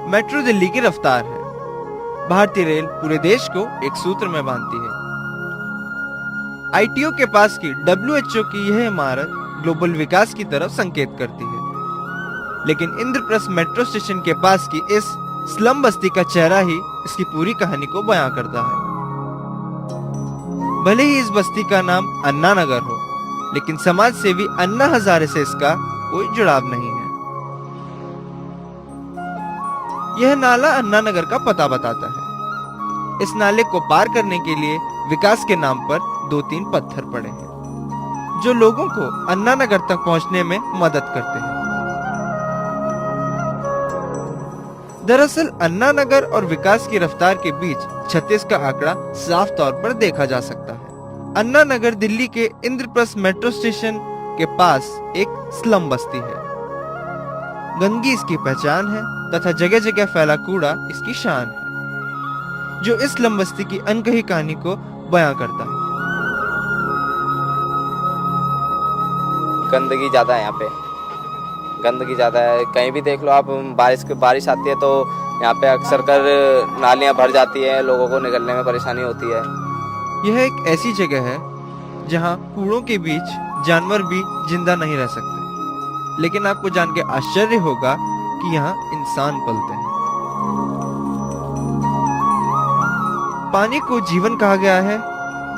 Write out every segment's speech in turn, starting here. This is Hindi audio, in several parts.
मेट्रो दिल्ली की रफ्तार है। भारतीय रेल पूरे देश को एक सूत्र में बांधती है। आईटीओ के पास की डब्ल्यूएचओ की यह इमारत ग्लोबल विकास की तरफ संकेत करती है, लेकिन इंद्रप्रस्थ मेट्रो स्टेशन के पास की इस स्लम बस्ती का चेहरा ही इसकी पूरी कहानी को बयां करता है। भले ही इस बस्ती का नाम अन्ना नगर हो, लेकिन समाज सेवी अन्ना हजारे से इसका कोई जुड़ाव नहीं है। यह नाला अन्ना नगर का पता बताता है। इस नाले को पार करने के लिए विकास के नाम पर 2-3 पत्थर पड़े हैं, जो लोगों को अन्ना नगर तक पहुंचने में मदद करते हैं। दरअसल अन्ना नगर और विकास की रफ्तार के बीच 36 का आंकड़ा साफ तौर पर देखा जा सकता है। अन्ना नगर दिल्ली के इंद्रप्रस्थ मेट्रो स्टेशन के पास एक स्लम बस्ती है। गंदगी इसकी पहचान है तथा जगह जगह फैला कूड़ा इसकी शान है, जो इस स्लम बस्ती की अनकही कहानी को बयां करता है। गंदगी ज्यादा है यहाँ पे, गंदगी ज्यादा है। कहीं भी देख लो आप, बारिश आती है तो यहाँ पे अक्सर कर नालियाँ भर जाती है, लोगों को निकलने में परेशानी होती है। यह एक ऐसी जगह है जहाँ कूड़ों के बीच जानवर भी जिंदा नहीं रह सकते, लेकिन आपको जान के आश्चर्य होगा कि यहाँ इंसान पलते हैं। पानी को जीवन कहा गया है,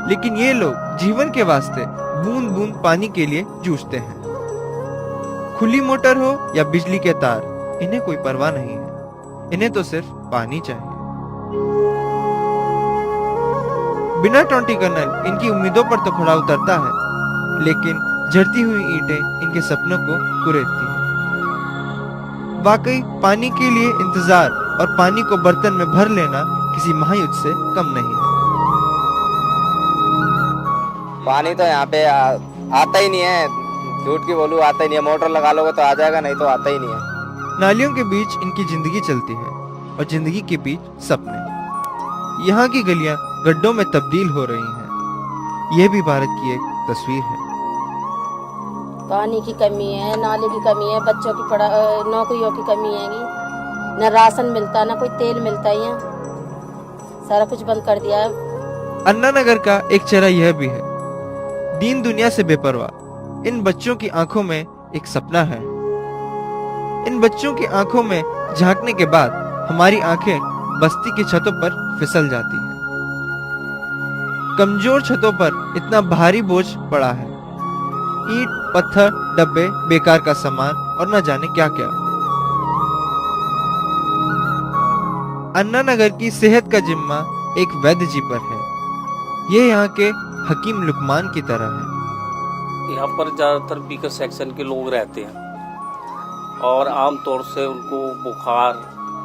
लेकिन ये लोग जीवन के वास्ते बूंद बूंद पानी के लिए जूझते हैं। खुली मोटर हो या बिजली के तार, इन्हें कोई परवाह नहीं है। इन्हें तो सिर्फ पानी चाहिए। बिना टॉन्टी कर्नल इनकी उम्मीदों पर तो खड़ा उतरता है, लेकिन झड़ती हुई ईंटें इनके सपनों को कुरेदती हैं। वाकई पानी के लिए इंतजार और पानी को बर्तन में भर लेना किसी महायुद्ध से कम नहीं है। पानी तो यहाँ पे आता ही नहीं है, झूठ की बोलूं, आता ही नहीं है। मोटर लगा लोगे तो आ जाएगा, नहीं तो आता ही नहीं है। नालियों के बीच इनकी जिंदगी चलती है और जिंदगी के बीच सपने। यहाँ की गलियां गड्ढों में तब्दील हो रही हैं। यह भी भारत की एक तस्वीर है। पानी की कमी है, नाले की कमी है, बच्चों की नौकरियों की कमी है, न राशन मिलता, न कोई तेल मिलता है। यहाँ सारा कुछ बंद कर दिया है। अन्ना नगर का एक चेहरा यह भी है, दीन दुनिया से बेपरवाह। इन बच्चों की आंखों में एक सपना है। इन बच्चों की आंखों में झांकने के बाद हमारी आंखें बस्ती की छतों पर फिसल जाती हैं। कमजोर छतों पर इतना भारी बोझ पड़ा है, ईंट, पत्थर, डब्बे, बेकार का सामान और न जाने क्या क्या। अन्ना नगर की सेहत का जिम्मा एक वैद्य जी पर है। ये यहाँ के हकीम लुकमान की तरह है। यहाँ पर ज़्यादातर वीकर सेक्शन के लोग रहते हैं और आमतौर से उनको बुखार,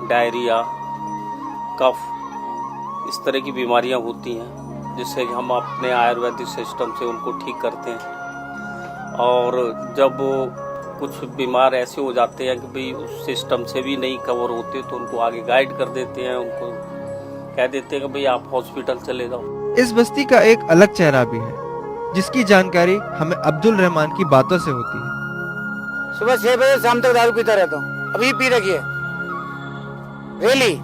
डायरिया, कफ, इस तरह की बीमारियाँ होती हैं, जिससे हम अपने आयुर्वेदिक सिस्टम से उनको ठीक करते हैं। और जब कुछ बीमार ऐसे हो जाते हैं कि भाई उस सिस्टम से भी नहीं कवर होते, तो उनको आगे गाइड कर देते हैं, उनको कह देते हैं कि भाई आप हॉस्पिटल चले जाओ। इस बस्ती का एक अलग चेहरा भी है, जिसकी जानकारी हमें अब्दुल रहमान की बातों से होती है। सुबह 6 बजे शाम तक दारू पीता रहता हूँ, अभी पी रखी है। रियली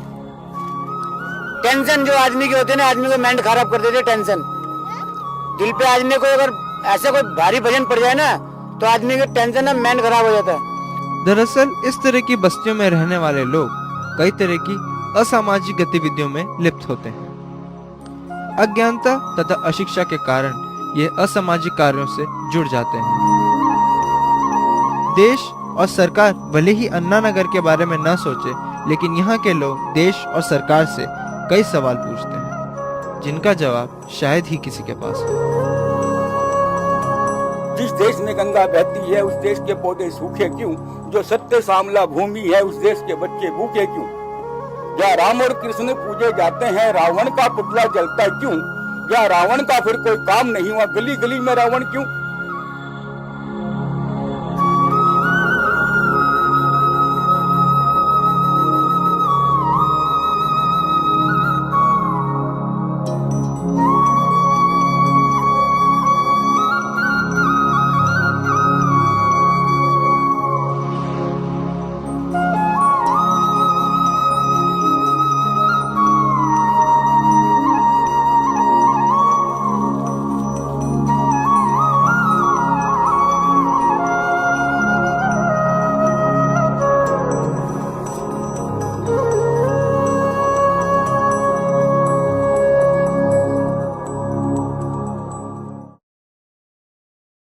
टेंशन जो आदमी के होते हैं ना, आदमी को माइंड खराब कर देते। टेंशन दिल पे आदमी को अगर ऐसा कोई भारी वजन पड़ जाए ना, तो आदमी का टेंशन ना माइंड खराब हो जाता है। दरअसल इस तरह की बस्तियों में रहने वाले लोग कई तरह की असामाजिक गतिविधियों में लिप्त होते हैं। अज्ञानता तथा अशिक्षा के कारण ये असामाजिक कार्यों से जुड़ जाते हैं। देश और सरकार भले ही अन्ना नगर के बारे में न सोचे, लेकिन यहाँ के लोग देश और सरकार से कई सवाल पूछते हैं, जिनका जवाब शायद ही किसी के पास हो। जिस देश में गंगा बहती है, उस देश के पौधे सूखे क्यों? जो सत्य सामला भूमि है, उस देश के बच्चे भूखे क्यों? या राम और कृष्ण पूजे जाते हैं, रावण का पुतला जलता क्यों? या रावण का फिर कोई काम नहीं हुआ, गली गली में रावण क्यों?